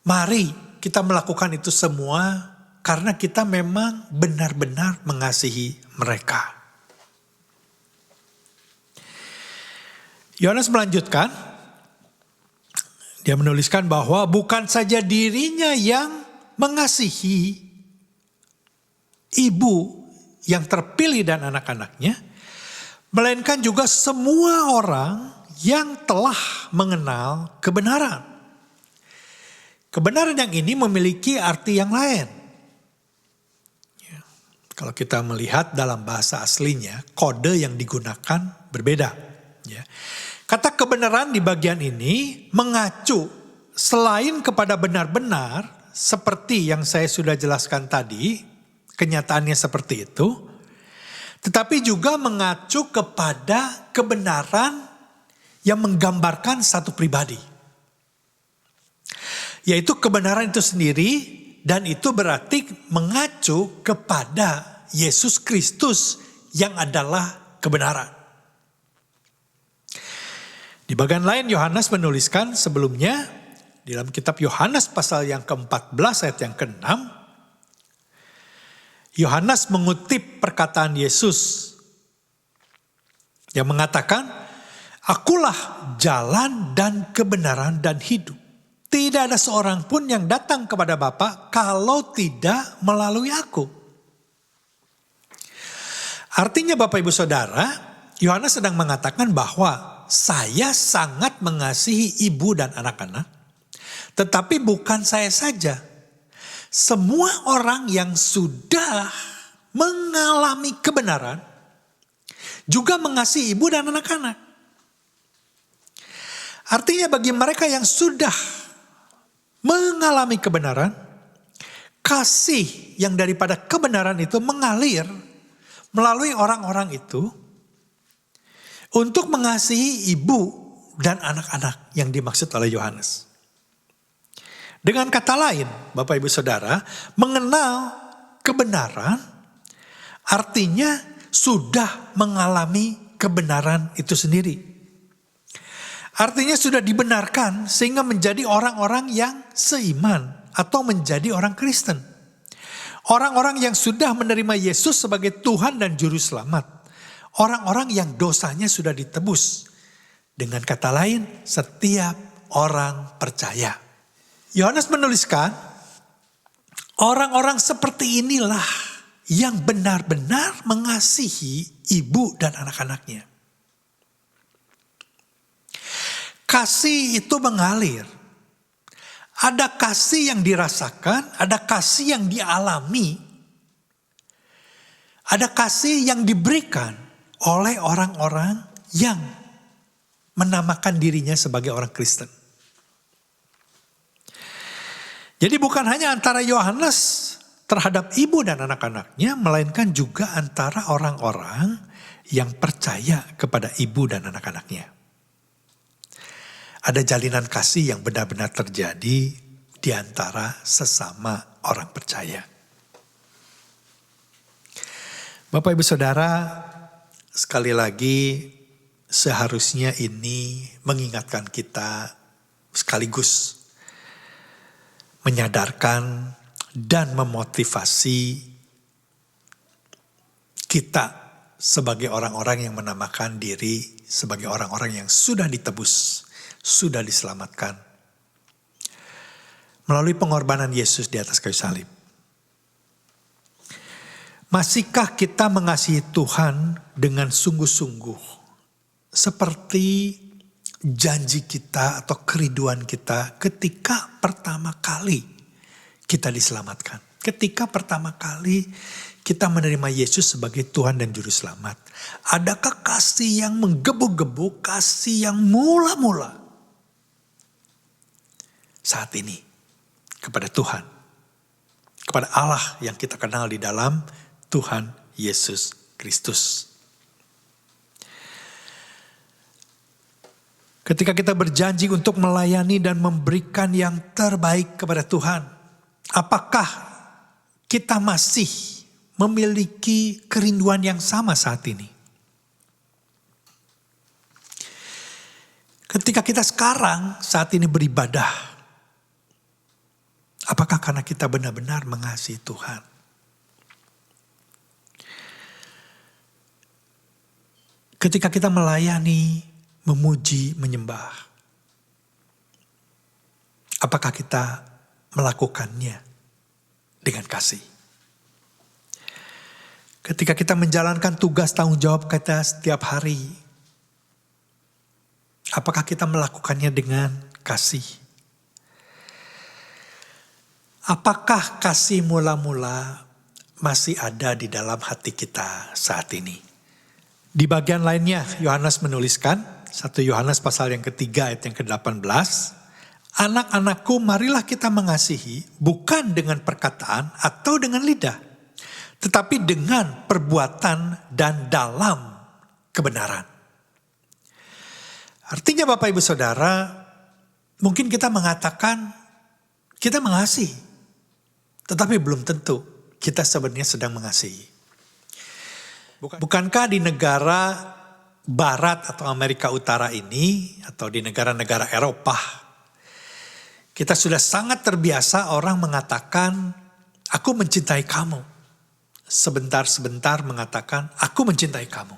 Mari kita melakukan itu semua karena kita memang benar-benar mengasihi mereka. Yohanes melanjutkan, dia menuliskan bahwa bukan saja dirinya yang mengasihi ibu yang terpilih dan anak-anaknya, melainkan juga semua orang yang telah mengenal kebenaran. Kebenaran yang ini memiliki arti yang lain. Kalau kita melihat dalam bahasa aslinya, kode yang digunakan berbeda. Kata kebenaran di bagian ini mengacu selain kepada benar-benar, seperti yang saya sudah jelaskan tadi, kenyataannya seperti itu, tetapi juga mengacu kepada kebenaran yang menggambarkan satu pribadi. Yaitu kebenaran itu sendiri, dan itu berarti mengacu kepada Yesus Kristus yang adalah kebenaran. Di bagian lain Yohanes menuliskan sebelumnya, dalam kitab Yohanes pasal yang ke-14 ayat yang ke-6, Yohanes mengutip perkataan Yesus yang mengatakan, "Akulah jalan dan kebenaran dan hidup. Tidak ada seorang pun yang datang kepada Bapa kalau tidak melalui aku." Artinya Bapak Ibu Saudara, Yohanes sedang mengatakan bahwa saya sangat mengasihi ibu dan anak-anak. Tetapi bukan saya saja. Semua orang yang sudah mengalami kebenaran juga mengasihi ibu dan anak-anak. Artinya bagi mereka yang sudah mengalami kebenaran, kasih yang daripada kebenaran itu mengalir melalui orang-orang itu untuk mengasihi ibu dan anak-anak yang dimaksud oleh Yohanes. Dengan kata lain, Bapak Ibu Saudara, mengenal kebenaran artinya sudah mengalami kebenaran itu sendiri. Artinya sudah dibenarkan sehingga menjadi orang-orang yang seiman atau menjadi orang Kristen. Orang-orang yang sudah menerima Yesus sebagai Tuhan dan Juru Selamat. Orang-orang yang dosanya sudah ditebus. Dengan kata lain, setiap orang percaya. Yohanes menuliskan, orang-orang seperti inilah yang benar-benar mengasihi ibu dan anak-anaknya. Kasih itu mengalir. Ada kasih yang dirasakan, ada kasih yang dialami, ada kasih yang diberikan oleh orang-orang yang menamakan dirinya sebagai orang Kristen. Jadi bukan hanya antara Yohanes terhadap ibu dan anak-anaknya, melainkan juga antara orang-orang yang percaya kepada ibu dan anak-anaknya. Ada jalinan kasih yang benar-benar terjadi di antara sesama orang percaya. Bapak Ibu Saudara, sekali lagi seharusnya ini mengingatkan kita sekaligus menyadarkan dan memotivasi kita sebagai orang-orang yang menamakan diri sebagai orang-orang yang sudah ditebus, sudah diselamatkan melalui pengorbanan Yesus di atas kayu salib. Masihkah kita mengasihi Tuhan dengan sungguh-sungguh seperti janji kita atau kerinduan kita ketika pertama kali kita diselamatkan? Ketika pertama kali kita menerima Yesus sebagai Tuhan dan Juru Selamat. Adakah kasih yang menggebu-gebu, kasih yang mula-mula saat ini kepada Tuhan, kepada Allah yang kita kenal di dalam Tuhan Yesus Kristus? Ketika kita berjanji untuk melayani dan memberikan yang terbaik kepada Tuhan, apakah kita masih memiliki kerinduan yang sama saat ini? Ketika kita saat ini beribadah, apakah karena kita benar-benar mengasihi Tuhan? Ketika kita melayani, memuji, menyembah, apakah kita melakukannya dengan kasih? Ketika kita menjalankan tugas tanggung jawab kita setiap hari, apakah kita melakukannya dengan kasih? Apakah kasih mula-mula masih ada di dalam hati kita saat ini? Di bagian lainnya Yohanes menuliskan, 1 Yohanes pasal yang ketiga ayat yang ke-18, anak-anakku marilah kita mengasihi bukan dengan perkataan atau dengan lidah, tetapi dengan perbuatan dan dalam kebenaran. Artinya Bapak Ibu Saudara, mungkin kita mengatakan kita mengasihi, tetapi belum tentu kita sebenarnya sedang mengasihi. Bukankah di negara Barat atau Amerika Utara ini, atau di negara-negara Eropa, kita sudah sangat terbiasa orang mengatakan, aku mencintai kamu. Sebentar-sebentar mengatakan, aku mencintai kamu.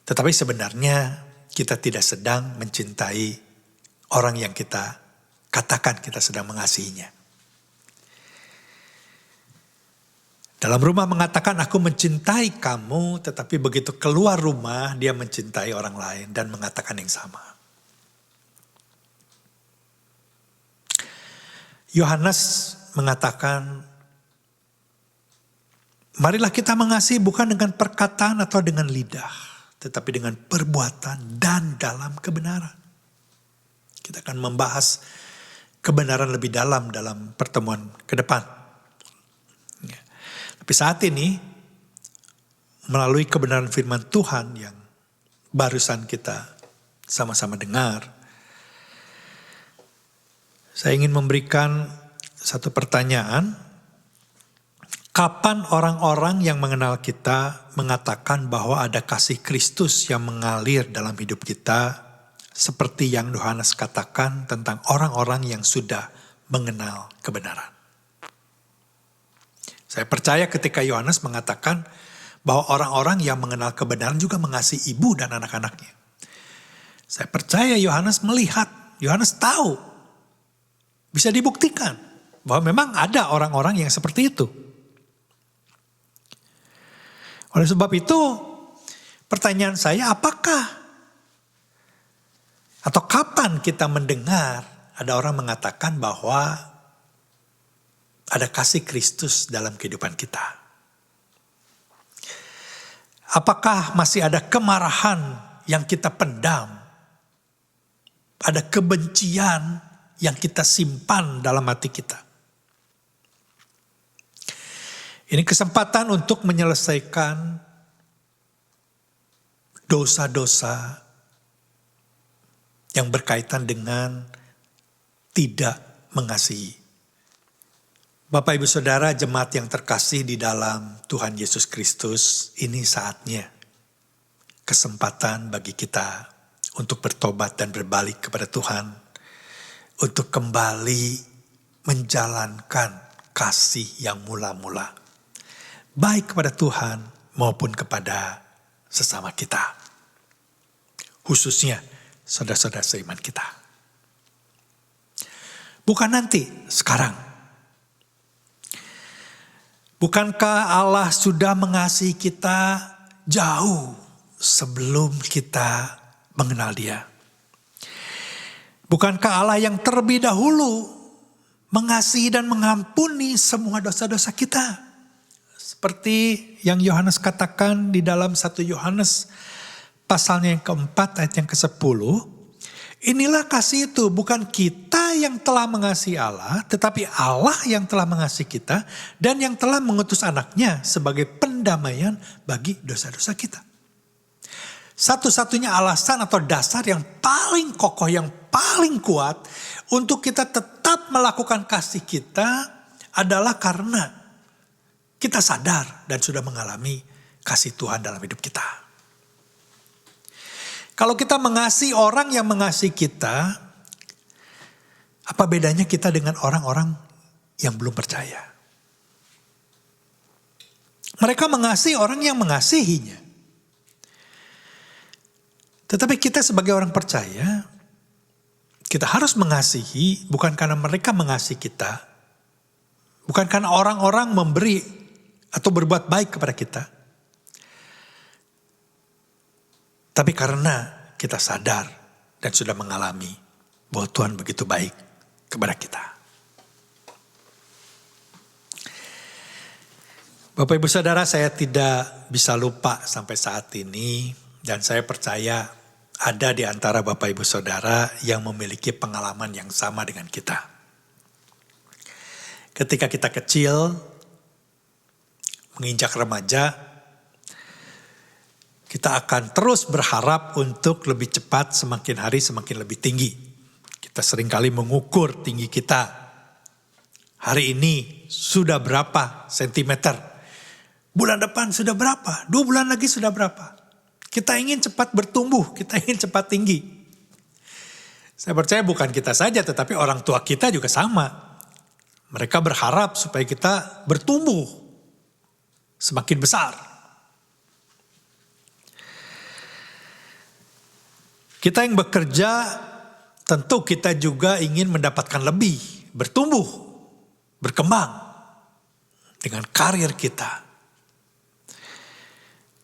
Tetapi sebenarnya kita tidak sedang mencintai orang yang kita katakan kita sedang mengasihinya. Dalam rumah mengatakan aku mencintai kamu, tetapi begitu keluar rumah dia mencintai orang lain dan mengatakan yang sama. Yohanes mengatakan, marilah kita mengasihi bukan dengan perkataan atau dengan lidah, tetapi dengan perbuatan dan dalam kebenaran. Kita akan membahas kebenaran lebih dalam pertemuan ke depan. Tapi saat ini, melalui kebenaran firman Tuhan yang barusan kita sama-sama dengar, saya ingin memberikan satu pertanyaan. Kapan orang-orang yang mengenal kita mengatakan bahwa ada kasih Kristus yang mengalir dalam hidup kita, seperti yang Yohanes katakan tentang orang-orang yang sudah mengenal kebenaran? Saya percaya ketika Yohanes mengatakan bahwa orang-orang yang mengenal kebenaran juga mengasihi ibu dan anak-anaknya. Saya percaya Yohanes melihat, Yohanes tahu, bisa dibuktikan bahwa memang ada orang-orang yang seperti itu. Oleh sebab itu, pertanyaan saya, apakah atau kapan kita mendengar ada orang mengatakan bahwa ada kasih Kristus dalam kehidupan kita? Apakah masih ada kemarahan yang kita pendam? Ada kebencian yang kita simpan dalam hati kita? Ini kesempatan untuk menyelesaikan dosa-dosa yang berkaitan dengan tidak mengasihi. Bapak Ibu Saudara jemaat yang terkasih di dalam Tuhan Yesus Kristus, ini saatnya kesempatan bagi kita untuk bertobat dan berbalik kepada Tuhan, untuk kembali menjalankan kasih yang mula-mula, baik kepada Tuhan maupun kepada sesama kita, khususnya saudara-saudara seiman kita. Bukan nanti, sekarang. Bukankah Allah sudah mengasihi kita jauh sebelum kita mengenal Dia? Bukankah Allah yang terlebih dahulu mengasihi dan mengampuni semua dosa-dosa kita? Seperti yang Yohanes katakan di dalam 1 Yohanes pasalnya yang keempat ayat yang ke-10. Inilah kasih itu, bukan kita yang telah mengasihi Allah, tetapi Allah yang telah mengasihi kita dan yang telah mengutus anaknya sebagai pendamaian bagi dosa-dosa kita. Satu-satunya alasan atau dasar yang paling kokoh, yang paling kuat untuk kita tetap melakukan kasih kita adalah karena kita sadar dan sudah mengalami kasih Tuhan dalam hidup kita. Kalau kita mengasihi orang yang mengasihi kita, apa bedanya kita dengan orang-orang yang belum percaya? Mereka mengasihi orang yang mengasihinya. Tetapi kita sebagai orang percaya, kita harus mengasihi bukan karena mereka mengasihi kita, bukan karena orang-orang memberi atau berbuat baik kepada kita, tapi karena kita sadar dan sudah mengalami bahwa Tuhan begitu baik kepada kita. Bapak Ibu Saudara, saya tidak bisa lupa sampai saat ini, dan saya percaya ada di antara Bapak Ibu Saudara yang memiliki pengalaman yang sama dengan kita. Ketika kita kecil, menginjak remaja, kita akan terus berharap untuk lebih cepat, semakin hari semakin lebih tinggi. Kita seringkali mengukur tinggi kita. Hari ini sudah berapa sentimeter? Bulan depan sudah berapa? 2 bulan lagi sudah berapa? Kita ingin cepat bertumbuh, kita ingin cepat tinggi. Saya percaya bukan kita saja, tetapi orang tua kita juga sama. Mereka berharap supaya kita bertumbuh semakin besar. Kita yang bekerja, tentu kita juga ingin mendapatkan lebih, bertumbuh, berkembang dengan karir kita.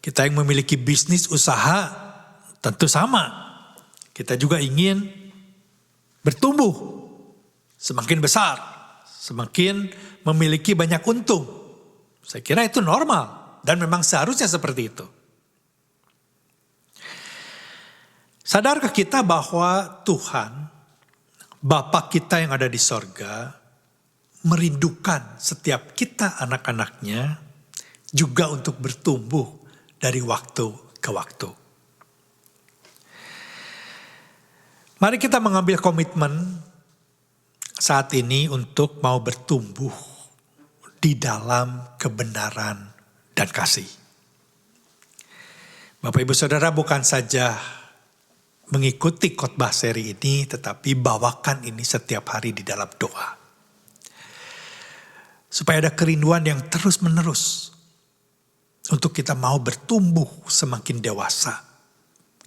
Kita yang memiliki bisnis usaha, tentu sama. Kita juga ingin bertumbuh, semakin besar, semakin memiliki banyak untung. Saya kira itu normal dan memang seharusnya seperti itu. Sadarkah kita bahwa Tuhan, Bapa kita yang ada di sorga, merindukan setiap kita anak-anaknya juga untuk bertumbuh dari waktu ke waktu. Mari kita mengambil komitmen saat ini untuk mau bertumbuh di dalam kebenaran dan kasih. Bapak Ibu Saudara, bukan saja mengikuti khotbah seri ini, tetapi bawakan ini setiap hari di dalam doa. Supaya ada kerinduan yang terus-menerus untuk kita mau bertumbuh semakin dewasa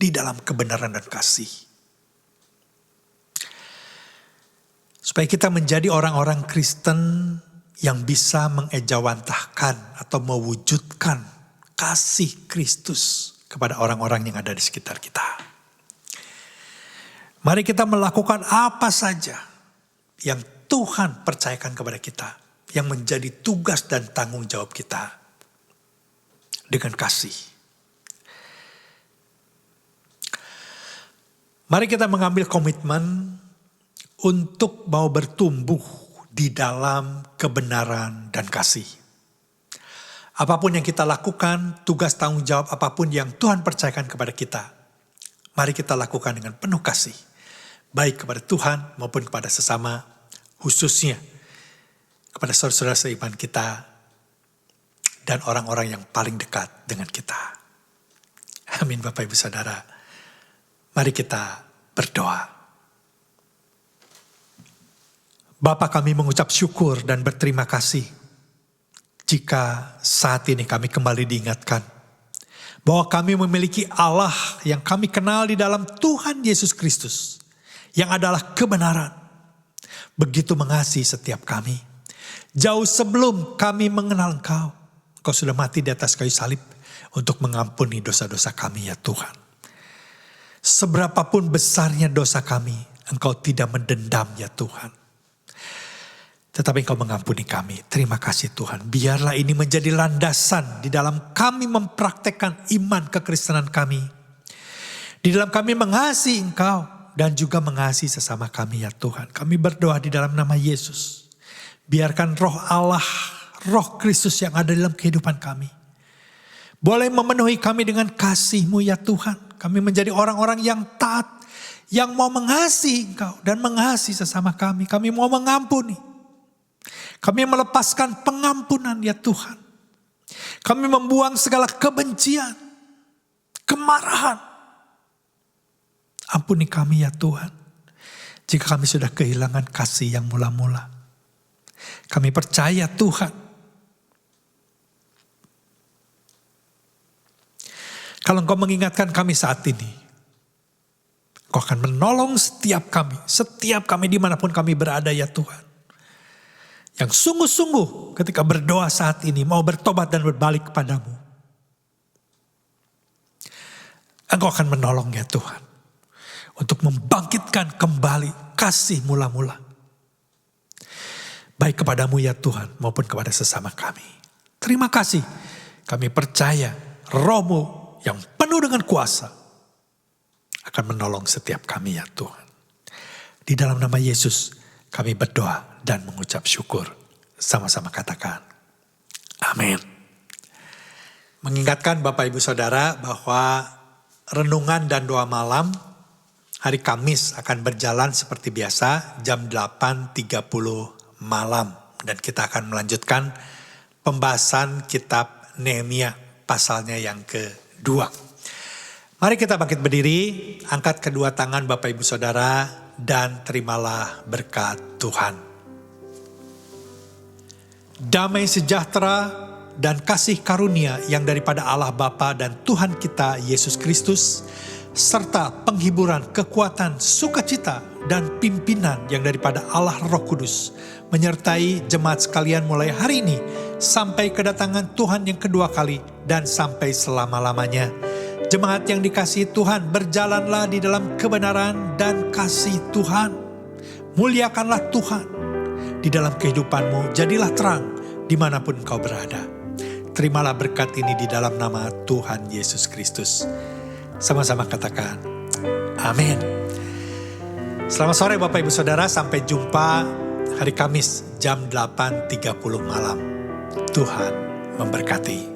di dalam kebenaran dan kasih. Supaya kita menjadi orang-orang Kristen yang bisa mengejawantahkan atau mewujudkan kasih Kristus kepada orang-orang yang ada di sekitar kita. Mari kita melakukan apa saja yang Tuhan percayakan kepada kita, yang menjadi tugas dan tanggung jawab kita dengan kasih. Mari kita mengambil komitmen untuk mau bertumbuh di dalam kebenaran dan kasih. Apapun yang kita lakukan, tugas tanggung jawab apapun yang Tuhan percayakan kepada kita, mari kita lakukan dengan penuh kasih. Baik kepada Tuhan maupun kepada sesama, khususnya kepada saudara-saudara seiman kita dan orang-orang yang paling dekat dengan kita. Amin Bapak Ibu Saudara. Mari kita berdoa. Bapa, kami mengucap syukur dan berterima kasih jika saat ini kami kembali diingatkan bahwa kami memiliki Allah yang kami kenal di dalam Tuhan Yesus Kristus, yang adalah kebenaran. Begitu mengasihi setiap kami. Jauh sebelum kami mengenal Engkau, Engkau sudah mati di atas kayu salib untuk mengampuni dosa-dosa kami ya Tuhan. Seberapapun besarnya dosa kami, Engkau tidak mendendam ya Tuhan. Tetapi Engkau mengampuni kami. Terima kasih Tuhan. Biarlah ini menjadi landasan di dalam kami mempraktekkan iman kekristenan kami. Di dalam kami mengasihi Engkau dan juga mengasihi sesama kami ya Tuhan. Kami berdoa di dalam nama Yesus. Biarkan roh Allah, roh Kristus yang ada dalam kehidupan kami boleh memenuhi kami dengan kasih-Mu ya Tuhan. Kami menjadi orang-orang yang taat, yang mau mengasihi Engkau dan mengasihi sesama kami. Kami mau mengampuni. Kami melepaskan pengampunan ya Tuhan. Kami membuang segala kebencian, kemarahan. Ampuni kami ya Tuhan, jika kami sudah kehilangan kasih yang mula-mula. Kami percaya Tuhan, kalau Engkau mengingatkan kami saat ini, Engkau akan menolong setiap kami dimanapun kami berada ya Tuhan. Yang sungguh-sungguh ketika berdoa saat ini mau bertobat dan berbalik kepadamu. Engkau akan menolong ya Tuhan. Untuk membangkitkan kembali kasih mula-mula. Baik kepadamu ya Tuhan maupun kepada sesama kami. Terima kasih. Kami percaya Roh-Mu yang penuh dengan kuasa akan menolong setiap kami ya Tuhan. Di dalam nama Yesus kami berdoa dan mengucap syukur. Sama-sama katakan, amin. Mengingatkan Bapak Ibu Saudara bahwa renungan dan doa malam hari Kamis akan berjalan seperti biasa jam 8.30 malam. Dan kita akan melanjutkan pembahasan kitab Nehemia pasalnya yang kedua. Mari kita bangkit berdiri, angkat kedua tangan Bapak Ibu Saudara dan terimalah berkat Tuhan. Damai sejahtera dan kasih karunia yang daripada Allah Bapa dan Tuhan kita Yesus Kristus, serta penghiburan, kekuatan, sukacita, dan pimpinan yang daripada Allah Roh Kudus, menyertai jemaat sekalian mulai hari ini, sampai kedatangan Tuhan yang kedua kali, dan sampai selama-lamanya. Jemaat yang dikasihi Tuhan, berjalanlah di dalam kebenaran dan kasih Tuhan. Muliakanlah Tuhan di dalam kehidupanmu, jadilah terang dimanapun kau berada. Terimalah berkat ini di dalam nama Tuhan Yesus Kristus. Sama-sama katakan, amin. Selamat sore Bapak Ibu Saudara, sampai jumpa hari Kamis jam 8.30 malam. Tuhan memberkati.